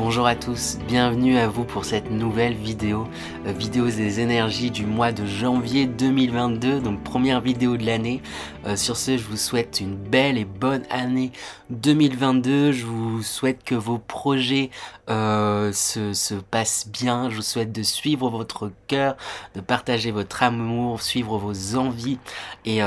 Bonjour à tous, bienvenue à vous pour cette nouvelle vidéo, vidéo des énergies du mois de janvier 2022, donc première vidéo de l'année. Sur ce, je vous souhaite une belle et bonne année 2022, je vous souhaite que vos projets se passent bien, je vous souhaite de suivre votre cœur, de partager votre amour, suivre vos envies et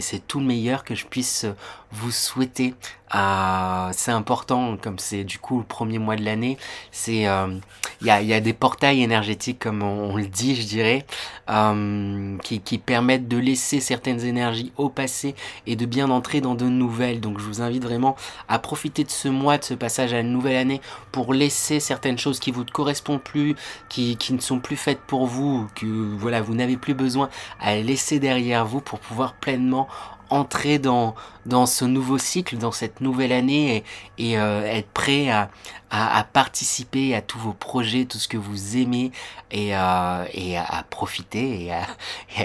c'est tout le meilleur que je puisse vous souhaiter. C'est important, comme c'est du coup le premier mois de l'année, c'est il y a des portails énergétiques, comme on le dit, je dirais, qui permettent de laisser certaines énergies au passé et de bien entrer dans de nouvelles. Donc je vous invite vraiment à profiter de ce mois, de ce passage à une nouvelle année, pour laisser certaines choses qui vous ne correspondent plus, qui ne sont plus faites pour vous, que voilà, vous n'avez plus besoin, à laisser derrière vous pour pouvoir pleinement entrer dans ce nouveau cycle, dans cette nouvelle année et être prêt à participer à tous vos projets, tout ce que vous aimez et à profiter et à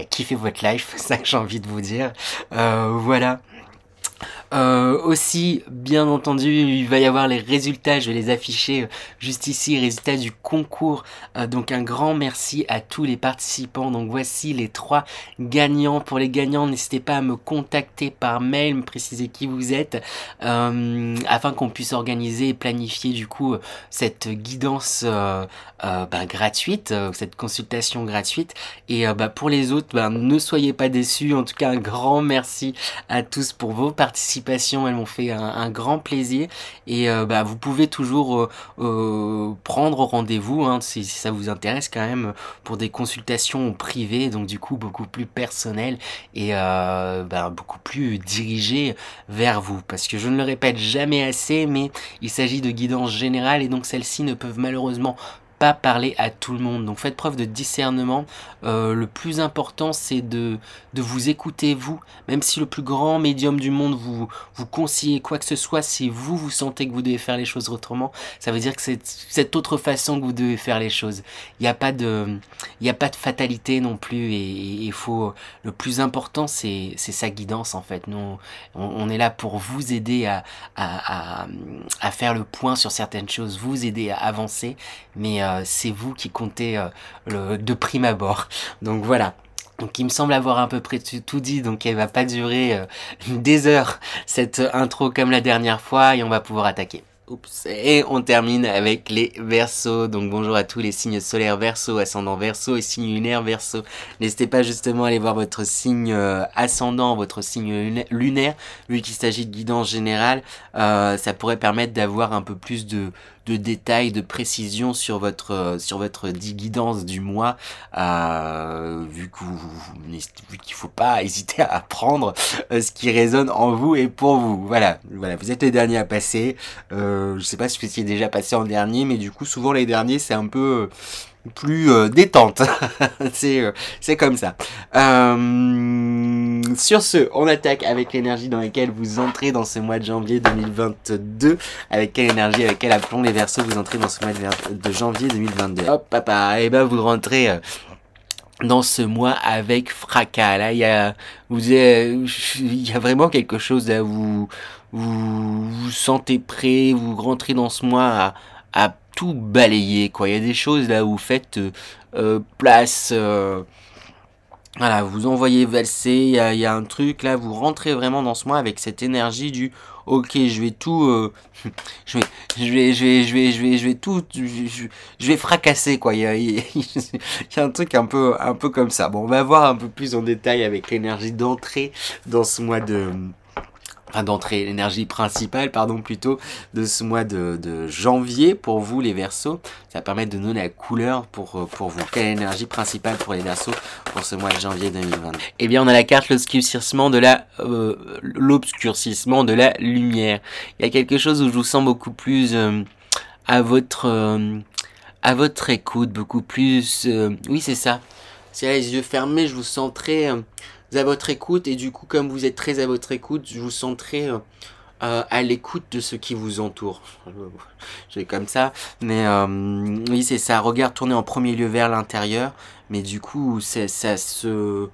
kiffer votre life, c'est ça que j'ai envie de vous dire. Voilà. Aussi, bien entendu, il va y avoir les résultats, je vais les afficher juste ici, résultats du concours. Donc un grand merci à tous les participants. Donc voici les 3 gagnants. Pour les gagnants, n'hésitez pas à me contacter par mail, me préciser qui vous êtes, afin qu'on puisse organiser et planifier du coup cette guidance gratuite, cette consultation gratuite. Et pour les autres, ne soyez pas déçus. En tout cas, un grand merci à tous pour vos participations, elles m'ont fait un grand plaisir et vous pouvez toujours prendre rendez-vous si ça vous intéresse quand même, pour des consultations privées, donc du coup beaucoup plus personnelles et beaucoup plus dirigées vers vous, parce que je ne le répète jamais assez, mais il s'agit de guidance générale et donc celles-ci ne peuvent malheureusement pas parler à tout le monde. Donc faites preuve de discernement. Le plus important, c'est de vous écouter vous, même si le plus grand médium du monde vous conseille quoi que ce soit, si vous sentez que vous devez faire les choses autrement, ça veut dire que c'est cette autre façon que vous devez faire les choses. Il n'y a pas de fatalité non plus, et il faut, le plus important, c'est sa guidance en fait. Nous on est là pour vous aider à faire le point sur certaines choses, vous aider à avancer, mais c'est vous qui comptez de prime abord. Donc voilà. Donc il me semble avoir à peu près tout dit, donc elle va pas durer des heures cette intro comme la dernière fois, et on va pouvoir attaquer. Oups. Et on termine avec les Verseaux. Donc bonjour à tous les signes solaires Verseau, ascendant Verseau et signe lunaire Verseau. N'hésitez pas justement à aller voir votre signe ascendant, votre signe lunaire, vu qu'il s'agit de guidance générale. Ça pourrait permettre d'avoir un peu plus de détails, de précision sur votre guidance du mois, vu qu'il faut pas hésiter à apprendre ce qui résonne en vous et pour vous. Voilà, vous êtes les derniers à passer. Je sais pas si vous étiez déjà passé en dernier, mais du coup souvent les derniers c'est un peu plus détente. C'est comme ça. Sur ce, on attaque avec l'énergie dans laquelle vous entrez dans ce mois de janvier 2022. Avec quelle énergie, avec quel aplomb les Verseaux vous entrez dans ce mois de janvier 2022. Hop, papa, et vous rentrez dans ce mois avec fracas. Là, il y a vraiment quelque chose là, vous sentez prêt, vous rentrez dans ce mois à tout balayer, quoi. Il y a des choses là où vous faites place, voilà, vous envoyez valser, il y a un truc là, vous rentrez vraiment dans ce mois avec cette énergie du ok, je vais tout je vais tout je vais fracasser, quoi. Il y a un truc un peu comme ça. Bon, on va voir un peu plus en détail avec l'énergie d'entrée dans ce mois d'entrée, l'énergie principale, plutôt, de ce mois de janvier pour vous les Verseaux. Ça va permettre de donner la couleur pour vous. Quelle énergie principale pour les Verseaux pour ce mois de janvier 2022? Eh bien, on a la carte l'obscurcissement de la lumière. Il y a quelque chose où je vous sens beaucoup plus à votre écoute, beaucoup plus. Oui, c'est ça. C'est là, les yeux fermés, je vous sens très à votre écoute, et du coup, comme vous êtes très à votre écoute, je vous sens très à l'écoute de ce qui vous entoure. Je vais comme ça, mais oui, c'est ça. Regard tourné en premier lieu vers l'intérieur, mais du coup, ça se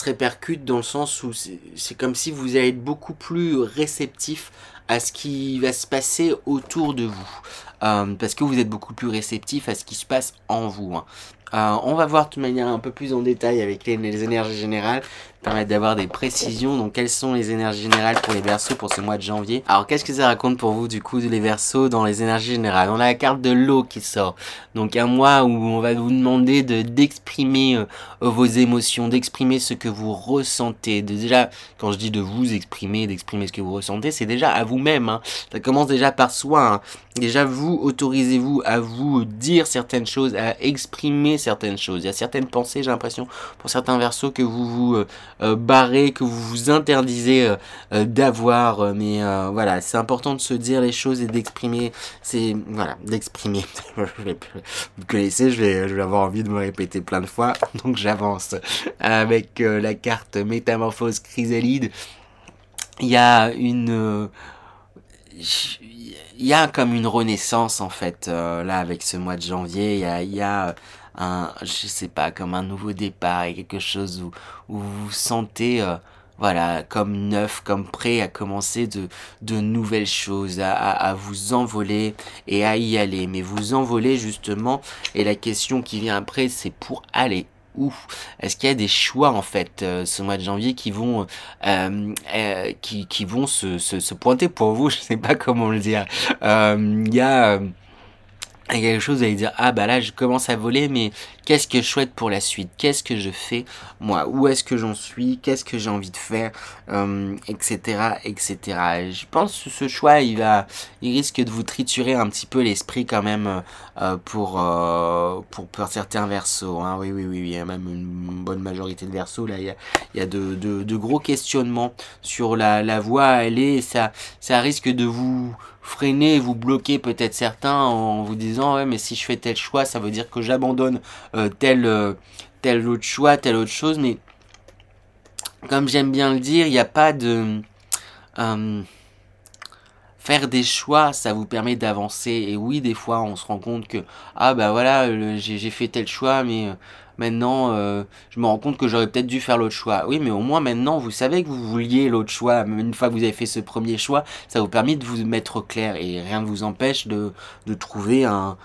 répercute dans le sens où c'est comme si vous allez être beaucoup plus réceptif à ce qui va se passer autour de vous. parce que vous êtes beaucoup plus réceptif à ce qui se passe en vous, hein. On va voir de manière un peu plus en détail avec les énergies générales, permettre d'avoir des précisions. Donc quelles sont les énergies générales pour les Verseaux pour ce mois de janvier? Alors qu'est-ce que ça raconte pour vous du coup les Verseaux dans les énergies générales? On a la carte de l'eau qui sort, donc un mois où on va vous demander d'exprimer vos émotions, d'exprimer ce que vous ressentez. Déjà, quand je dis de vous exprimer, d'exprimer ce que vous ressentez, c'est déjà à vous-même, hein. Ça commence déjà par soi, hein. Déjà, vous, autorisez-vous à vous dire certaines choses, à exprimer certaines choses. Il y a certaines pensées, j'ai l'impression, pour certains Verseaux, que vous vous barrez, que vous vous interdisez d'avoir. Mais voilà, c'est important de se dire les choses et d'exprimer. C'est, voilà, d'exprimer. Vous connaissez, je vais avoir envie de me répéter plein de fois, donc j'avance. Avec la carte Métamorphose Chrysalide, il y a il y a comme une renaissance en fait là avec ce mois de janvier. Il y a un, je sais pas, comme un nouveau départ et quelque chose où vous vous sentez voilà, comme neuf, comme prêt à commencer de nouvelles choses, à vous envoler et à y aller. Mais vous envoler justement, et la question qui vient après, c'est pour aller où? Est-ce qu'il y a des choix en fait ce mois de janvier qui vont se pointer pour vous? Je sais pas comment le dire. Il y a quelque chose, vous allez dire, ah bah là je commence à voler, mais qu'est-ce que je souhaite pour la suite? Qu'est-ce que je fais moi? Où est-ce que j'en suis? Qu'est-ce que j'ai envie de faire? Etc. etc. Et je pense que ce choix, il risque de vous triturer un petit peu l'esprit quand même pour certains Verseaux, hein. Oui, oui, oui, oui, il y a même une bonne majorité de Verseaux, là, il y a de gros questionnements sur la voie à aller, et ça risque de vous freiner, vous bloquer peut-être certains en vous disant ouais mais si je fais tel choix ça veut dire que j'abandonne tel autre choix, telle autre chose. Mais comme j'aime bien le dire, il n'y a pas de faire des choix, ça vous permet d'avancer. Et oui, des fois, on se rend compte que ah bah voilà, j'ai fait tel choix, mais maintenant, je me rends compte que j'aurais peut-être dû faire l'autre choix. Oui, mais au moins maintenant, vous savez que vous vouliez l'autre choix. Même une fois que vous avez fait ce premier choix, ça vous permet de vous mettre au clair et rien ne vous empêche de trouver un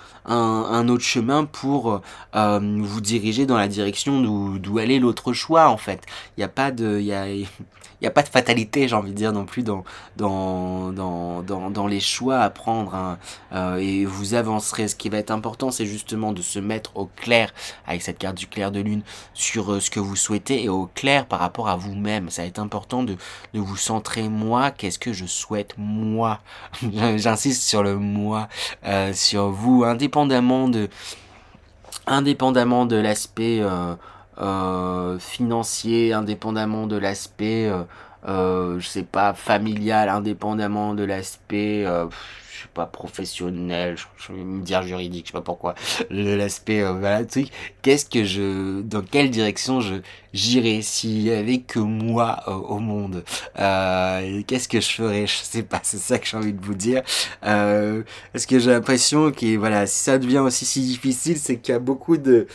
autre chemin pour vous diriger dans la direction d'où aller l'autre choix en fait. Il n'y a pas de, il y a pas de fatalité, j'ai envie de dire non plus dans les choix à prendre, hein. Et vous avancerez. Ce qui va être important, c'est justement de se mettre au clair avec cette carte du clair de lune sur ce que vous souhaitez et au clair par rapport à vous-même. Ça va être important de vous centrer moi. Qu'est-ce que je souhaite moi? J'insiste sur le moi, sur vous, indépendamment de l'aspect financier, indépendamment de l'aspect je sais pas, familial, indépendamment de l'aspect je sais pas, professionnel, je vais me dire juridique, je sais pas pourquoi, l'aspect voilà, le truc. Dans quelle direction j'irai s'il y avait que moi au monde? Qu'est-ce que je ferais? Je sais pas, c'est ça que j'ai envie de vous dire. Parce que j'ai l'impression que voilà, si ça devient aussi si difficile, c'est qu'il y a beaucoup de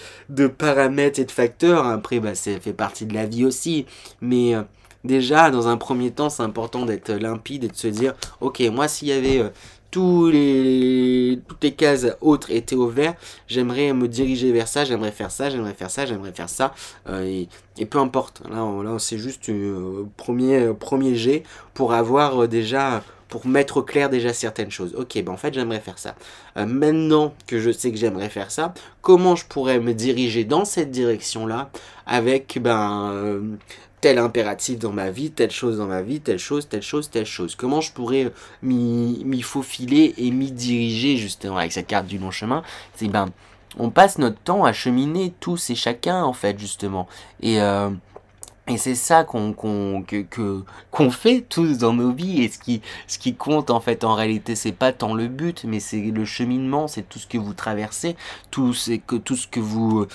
paramètres et de facteurs. Après, bah, ça fait partie de la vie aussi, mais déjà, dans un premier temps, c'est important d'être limpide et de se dire, ok, moi, s'il y avait toutes les cases autres étaient au vert, j'aimerais me diriger vers ça, j'aimerais faire ça, j'aimerais faire ça, j'aimerais faire ça, et peu importe. Là, c'est juste premier jet pour avoir déjà, pour mettre au clair déjà certaines choses. Ok, ben en fait, j'aimerais faire ça. Maintenant que je sais que j'aimerais faire ça, comment je pourrais me diriger dans cette direction-là avec tel impératif dans ma vie, telle chose dans ma vie, telle chose, telle chose, telle chose. Comment je pourrais m'y faufiler et m'y diriger justement avec cette carte du long chemin? C'est on passe notre temps à cheminer tous et chacun en fait justement. Et c'est ça qu'on fait tous dans nos vies. Et ce qui compte en fait en réalité, c'est pas tant le but, mais c'est le cheminement, c'est tout ce que vous traversez, tout ce que vous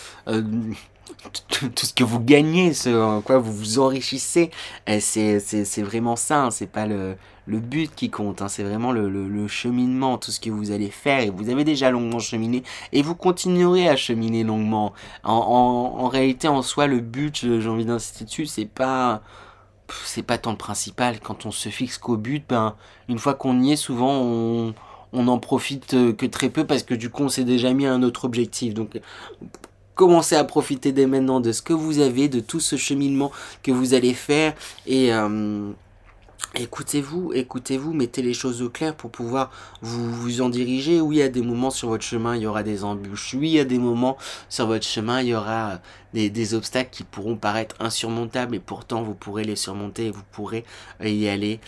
tout ce que vous gagnez, ce en quoi vous vous enrichissez. Et c'est vraiment ça, hein. C'est pas le but qui compte, hein. C'est vraiment le cheminement, tout ce que vous allez faire. Et vous avez déjà longuement cheminé et vous continuerez à cheminer longuement. En réalité, en soi, le but, j'ai envie d'insister dessus, c'est pas tant le principal. Quand on se fixe qu'au but, une fois qu'on y est, souvent on n'en profite que très peu parce que du coup on s'est déjà mis à un autre objectif. Donc commencez à profiter dès maintenant de ce que vous avez, de tout ce cheminement que vous allez faire et écoutez-vous, écoutez-vous, mettez les choses au clair pour pouvoir vous en diriger. Oui, à des moments sur votre chemin, il y aura des embûches. Oui, à des moments sur votre chemin, il y aura des obstacles qui pourront paraître insurmontables et pourtant vous pourrez les surmonter et vous pourrez y aller.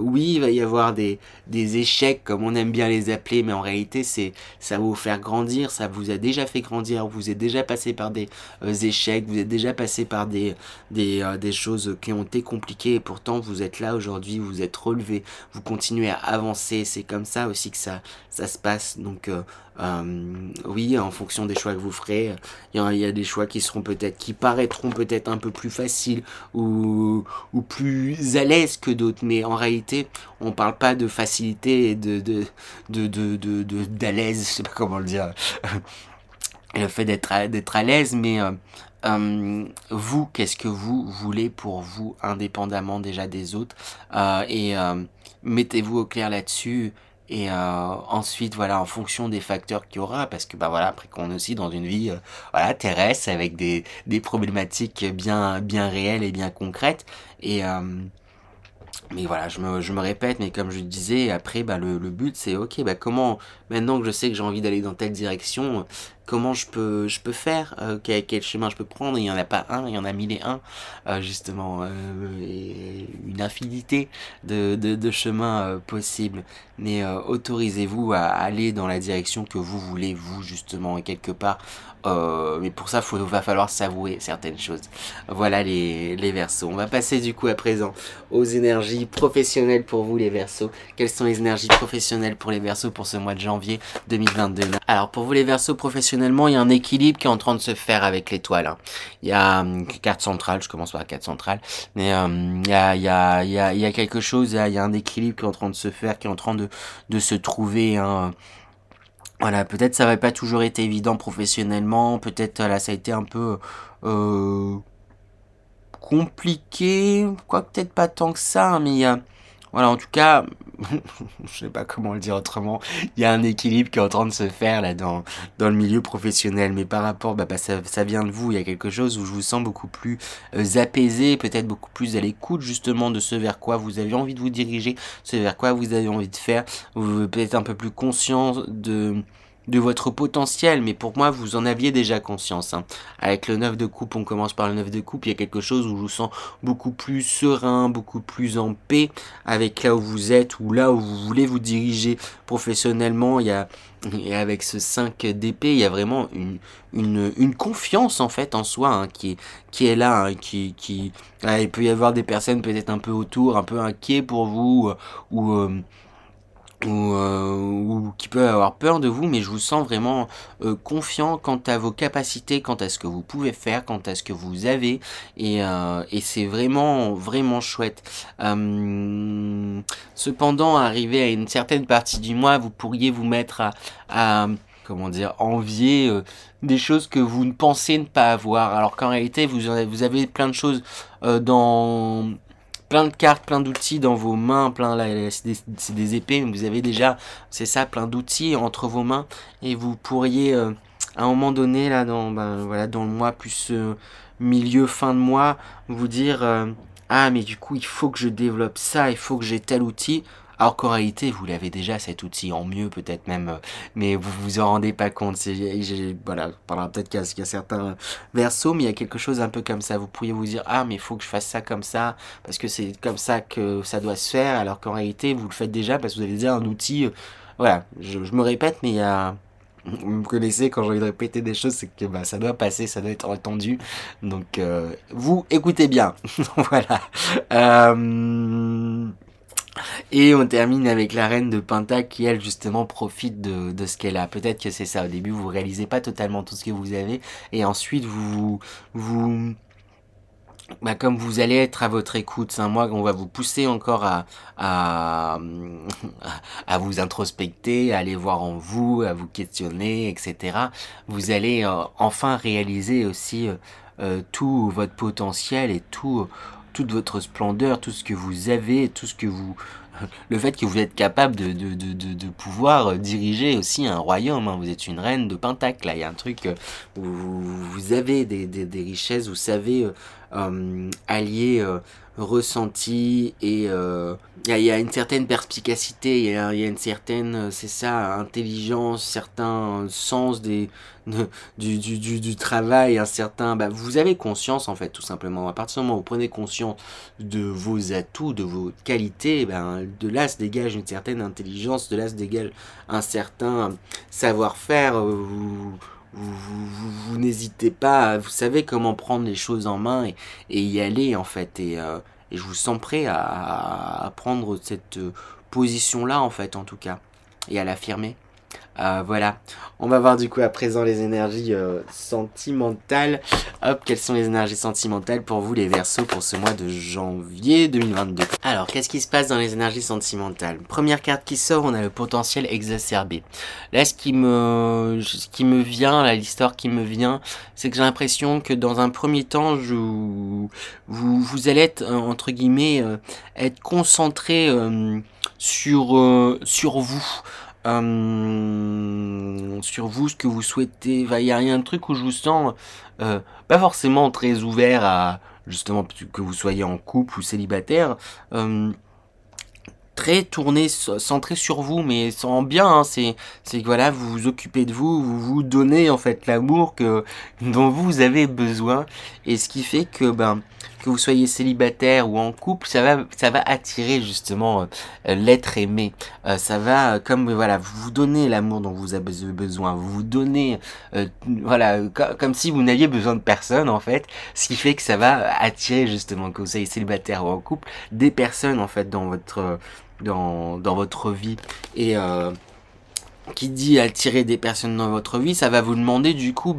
Oui, il va y avoir des échecs comme on aime bien les appeler, mais en réalité, ça va vous faire grandir, ça vous a déjà fait grandir, vous êtes déjà passé par des échecs, vous êtes déjà passé par des choses qui ont été compliquées et pourtant vous êtes là aujourd'hui, vous êtes relevé, vous continuez à avancer, c'est comme ça aussi que ça se passe. Donc oui, en fonction des choix que vous ferez, il y a des choix qui seront peut-être, qui paraîtront peut-être un peu plus faciles ou plus à l'aise que d'autres, mais en réalité, on parle pas de facilité et d'à l'aise, je sais pas comment le dire, le fait d'être à l'aise, mais vous, qu'est-ce que vous voulez pour vous, indépendamment déjà des autres, et mettez-vous au clair là-dessus. Et ensuite, voilà, en fonction des facteurs qu'il y aura, parce que bah voilà, après qu'on est aussi dans une vie voilà terrestre avec des problématiques bien réelles et bien concrètes. Et mais voilà, je me répète, mais comme je disais, après, bah, le but, c'est, ok, bah, comment, maintenant que je sais que j'ai envie d'aller dans telle direction, comment je peux faire, quel chemin je peux prendre, il y en a pas un, il y en a mille et un, justement, et une infinité de chemins possibles, mais autorisez-vous à aller dans la direction que vous voulez, vous, justement, et quelque part, mais pour ça, va falloir savourer certaines choses. Voilà les Verseaux. On va passer du coup à présent aux énergies professionnelles pour vous les Verseaux. Quelles sont les énergies professionnelles pour les Verseaux pour ce mois de janvier 2022? Alors pour vous les Verseaux, professionnellement, il y a un équilibre qui est en train de se faire avec l'étoile. Hein. Il y a carte centrale, je commence par la carte centrale, mais il y a quelque chose, il y a un équilibre qui est en train de se faire, qui est en train de se trouver. Hein. Voilà, peut-être ça n'avait pas toujours été évident professionnellement, peut-être là ça a été un peu compliqué, quoi peut-être pas tant que ça, hein, mais il y a, voilà, en tout cas, je sais pas comment le dire autrement, il y a un équilibre qui est en train de se faire là dans le milieu professionnel, mais par rapport, ça vient de vous, il y a quelque chose où je vous sens beaucoup plus apaisé, peut-être beaucoup plus à l'écoute justement de ce vers quoi vous avez envie de vous diriger, ce vers quoi vous avez envie de faire, vous peut-être un peu plus conscient de votre potentiel, mais pour moi, vous en aviez déjà conscience. Hein. Avec le 9 de coupe, on commence par le 9 de coupe, il y a quelque chose où je vous sens beaucoup plus serein, beaucoup plus en paix avec là où vous êtes, ou là où vous voulez vous diriger professionnellement. Et avec ce 5 d'épée, il y a vraiment une confiance en fait en soi hein, qui est là, hein, il peut y avoir des personnes peut-être un peu autour, un peu inquiets pour vous, ou ou qui peut avoir peur de vous, mais je vous sens vraiment confiant quant à vos capacités, quant à ce que vous pouvez faire, quant à ce que vous avez, et c'est vraiment chouette. Cependant, arrivé à une certaine partie du mois, vous pourriez vous mettre à comment dire, envier des choses que vous ne pensez ne pas avoir, alors qu'en réalité, vous avez plein de choses dans plein de cartes, plein d'outils dans vos mains, plein là c'est des épées, mais vous avez déjà, c'est ça, plein d'outils entre vos mains et vous pourriez à un moment donné là dans le mois plus milieu fin de mois vous dire ah mais du coup il faut que je développe ça, il faut que j'ai tel outil. Alors qu'en réalité, vous l'avez déjà cet outil en mieux peut-être même, mais vous vous en rendez pas compte. Voilà, pendant peut-être qu'il y a certains versos, mais il y a quelque chose un peu comme ça. Vous pourriez vous dire ah mais il faut que je fasse ça comme ça parce que c'est comme ça que ça doit se faire. Alors qu'en réalité, vous le faites déjà parce que vous avez déjà un outil. Voilà, je me répète, mais il y a vous me connaissez quand j'ai envie de répéter des choses, c'est que bah, ça doit passer, ça doit être entendu. Donc vous écoutez bien, voilà. Et on termine avec la reine de Pentacle qui, elle, justement, profite de ce qu'elle a. Peut-être que c'est ça. Au début, vous réalisez pas totalement tout ce que vous avez. Et ensuite, comme vous allez être à votre écoute, c'est un mois qu'on va vous pousser encore à, à vous introspecter, à aller voir en vous, à vous questionner, etc. Vous allez enfin réaliser aussi tout votre potentiel et tout toute votre splendeur, tout ce que vous avez, tout ce que vous... Le fait que vous êtes capable de pouvoir diriger aussi un royaume, hein. Vous êtes une reine de Pentacle, là, il y a un truc où vous avez des richesses, vous savez allier ressenti et il y a une certaine perspicacité, il y a une certaine, c'est ça, intelligence, certain sens du travail, un certain, vous avez conscience en fait, tout simplement. À partir du moment où vous prenez conscience de vos atouts, de vos qualités, de là se dégage une certaine intelligence, de là se dégage un certain savoir-faire. Vous n'hésitez pas, vous savez comment prendre les choses en main et y aller en fait. Et je vous sens prêt à prendre cette position-là en fait, en tout cas, et à l'affirmer. Voilà, on va voir du coup à présent les énergies sentimentales. Hop, quelles sont les énergies sentimentales pour vous les Verseaux pour ce mois de janvier 2022? Alors, qu'est-ce qui se passe dans les énergies sentimentales? Première carte qui sort, on a le potentiel exacerbé. Là, ce qui me vient, là, l'histoire qui me vient, c'est que j'ai l'impression que dans un premier temps, vous allez être, entre guillemets, être concentré sur vous. Sur vous, ce que vous souhaitez. Il y a un truc où je vous sens pas forcément très ouvert à, justement, que vous soyez en couple ou célibataire, très tourné, centré sur vous, mais sans bien, hein, c'est que voilà, vous vous occupez de vous, vous vous donnez en fait l'amour dont vous avez besoin, et ce qui fait que que vous soyez célibataire ou en couple, ça va attirer justement l'être aimé. Ça va comme voilà, vous vous donnez l'amour dont vous avez besoin, vous vous donnez voilà, comme si vous n'aviez besoin de personne en fait, ce qui fait que ça va attirer justement, que vous soyez célibataire ou en couple, des personnes en fait dans votre vie. Et qui dit attirer des personnes dans votre vie, ça va vous demander du coup,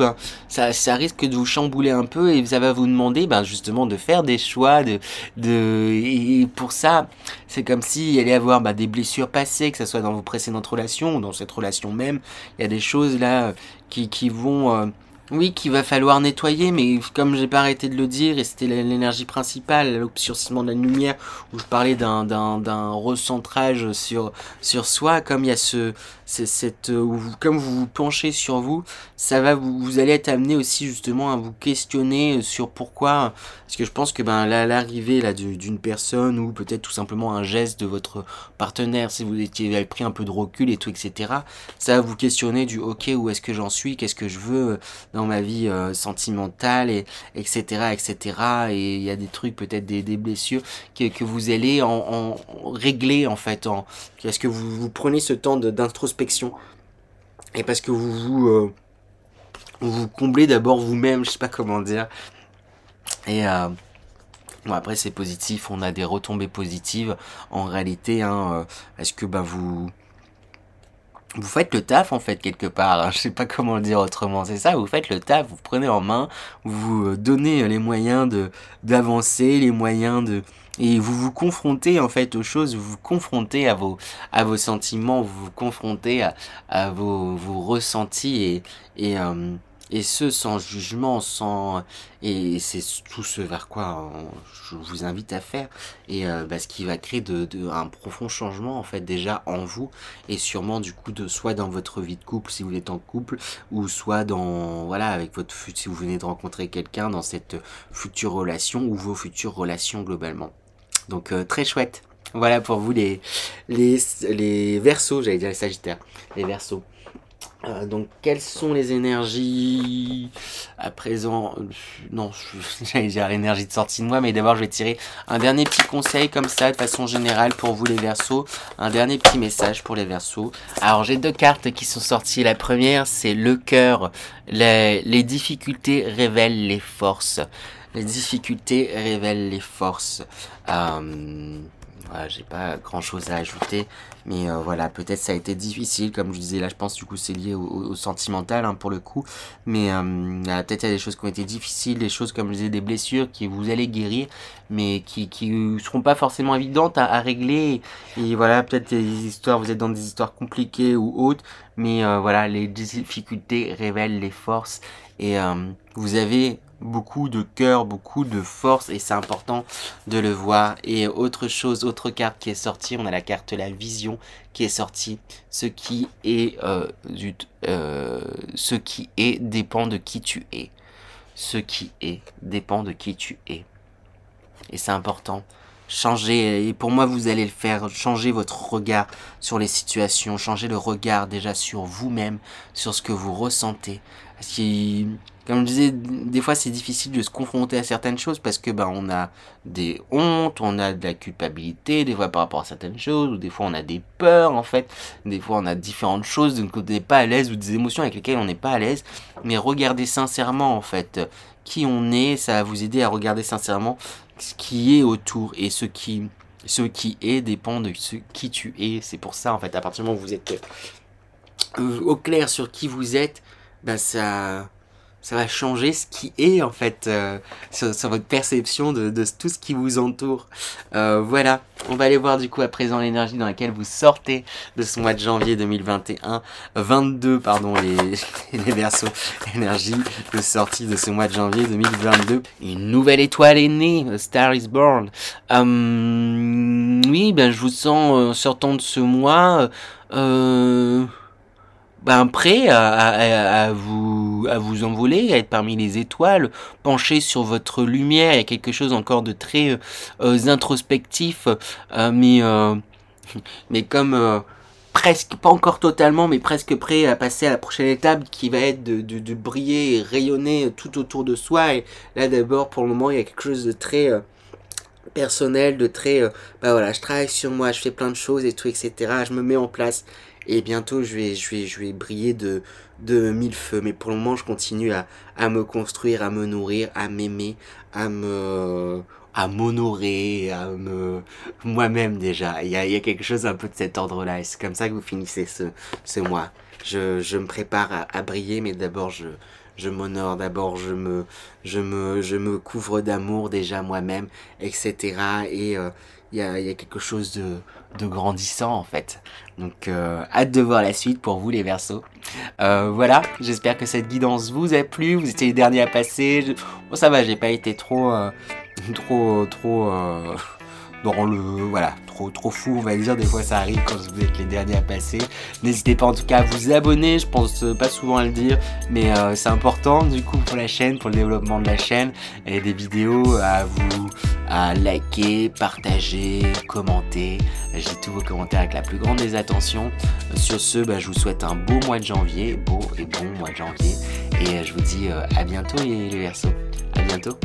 ça risque de vous chambouler un peu et ça va vous demander, justement, de faire des choix, et pour ça, c'est comme s'il y allait avoir des blessures passées, que ce soit dans vos précédentes relations ou dans cette relation même. Il y a des choses là qui vont oui, qu'il va falloir nettoyer, mais comme j'ai pas arrêté de le dire, et c'était l'énergie principale, l'obscurcissement de la lumière, où je parlais d'un recentrage sur soi, comme il y a comme vous vous penchez sur vous, ça va vous allez être amené aussi justement à vous questionner sur pourquoi, parce que je pense que l'arrivée là d'une personne, ou peut-être tout simplement un geste de votre partenaire, si vous avez pris un peu de recul et tout, etc., ça va vous questionner du ok, où est-ce que j'en suis, qu'est-ce que je veux dans ma vie sentimentale, et etc., etc. Et il y a des trucs, peut-être des blessures que vous allez en régler en fait, parce que vous prenez ce temps d'introspection, et parce que vous comblez d'abord vous-même, je sais pas comment dire. Et bon, après c'est positif, on a des retombées positives en réalité, hein, parce que vous faites le taf en fait quelque part, hein, je sais pas comment le dire autrement, c'est ça, vous faites le taf, vous prenez en main, vous donnez les moyens d'avancer, les moyens et vous vous confrontez en fait aux choses, vous vous confrontez à vos sentiments, vous vous confrontez à vos ressentis, et ce sans jugement, et c'est tout ce vers quoi je vous invite à faire, et ce qui va créer un profond changement en fait déjà en vous, et sûrement du coup soit dans votre vie de couple si vous êtes en couple, ou soit dans voilà avec si vous venez de rencontrer quelqu'un, dans cette future relation ou vos futures relations globalement. Donc très chouette. Voilà pour vous les Verseaux, j'allais dire les Sagittaires, les Verseaux. Donc quelles sont les énergies à présent? Non, j'allais dire l'énergie de sortie de moi, mais d'abord je vais tirer un dernier petit conseil comme ça de façon générale pour vous les Verseaux, un dernier petit message pour les Verseaux. Alors j'ai deux cartes qui sont sorties. La première c'est le cœur. Les difficultés révèlent les forces. Les difficultés révèlent les forces. Voilà, j'ai pas grand chose à ajouter, mais voilà, peut-être ça a été difficile, comme je disais là, je pense du coup c'est lié au sentimental, hein, pour le coup, mais peut-être il y a des choses qui ont été difficiles, des choses comme je disais, des blessures qui vous allez guérir, mais qui seront pas forcément évidentes à régler, et voilà, peut-être des histoires, vous êtes dans des histoires compliquées ou autres, mais voilà, les difficultés révèlent les forces, et vous avez beaucoup de cœur, beaucoup de force, et c'est important de le voir. Et autre chose, autre carte qui est sortie, on a la carte la vision qui est sortie. Ce qui est ce qui est dépend de qui tu es. Ce qui est dépend de qui tu es. Et c'est important. Changer, et pour moi vous allez le faire, changer votre regard sur les situations, changer le regard déjà sur vous-même, sur ce que vous ressentez. Parce que, comme je disais, des fois c'est difficile de se confronter à certaines choses parce que on a des hontes, on a de la culpabilité, des fois par rapport à certaines choses, ou des fois on a des peurs en fait, des fois on a différentes choses donc on n'est pas à l'aise, ou des émotions avec lesquelles on n'est pas à l'aise, mais regardez sincèrement en fait qui on est, ça va vous aider à regarder sincèrement ce qui est autour, et ce qui est dépend de qui tu es. C'est pour ça en fait, à partir du moment où vous êtes au clair sur qui vous êtes, ça va changer ce qui est en fait sur votre perception de tout ce qui vous entoure. Voilà, on va aller voir du coup à présent l'énergie dans laquelle vous sortez de ce mois de janvier 2021, 22 pardon les Verseaux, énergie de sortie de ce mois de janvier 2022. Une nouvelle étoile est née, A Star is Born. Oui, je vous sens sortant de ce mois prêt à vous envoler, à être parmi les étoiles, penché sur votre lumière. Il y a quelque chose encore de très introspectif, mais comme presque, pas encore totalement, mais presque prêt à passer à la prochaine étape qui va être de briller et rayonner tout autour de soi. Et là d'abord, pour le moment, il y a quelque chose de très personnel, de très voilà, je travaille sur moi, je fais plein de choses et tout, etc. Je me mets en place. Et bientôt, je vais briller de mille feux. Mais pour le moment, je continue à me construire, à me nourrir, à m'aimer, à m'honorer, moi-même déjà. Il y a quelque chose un peu de cet ordre-là. Et c'est comme ça que vous finissez ce mois. Je me prépare à briller, mais d'abord, je m'honore, d'abord je me couvre d'amour déjà moi-même, etc. Et il y a quelque chose de grandissant en fait. Donc hâte de voir la suite pour vous les Verseaux. Voilà, j'espère que cette guidance vous a plu, vous étiez les derniers à passer. Bon ça va, j'ai pas été trop dans le voilà, trop fou on va dire, des fois ça arrive quand vous êtes les derniers à passer. N'hésitez pas en tout cas à vous abonner, je pense pas souvent à le dire, mais c'est important du coup pour la chaîne, pour le développement de la chaîne, et des vidéos à liker, partager, commenter. J'ai tous vos commentaires avec la plus grande des attentions. Sur ce, je vous souhaite un beau mois de janvier, beau et bon mois de janvier, et je vous dis à bientôt les Verseaux, à bientôt.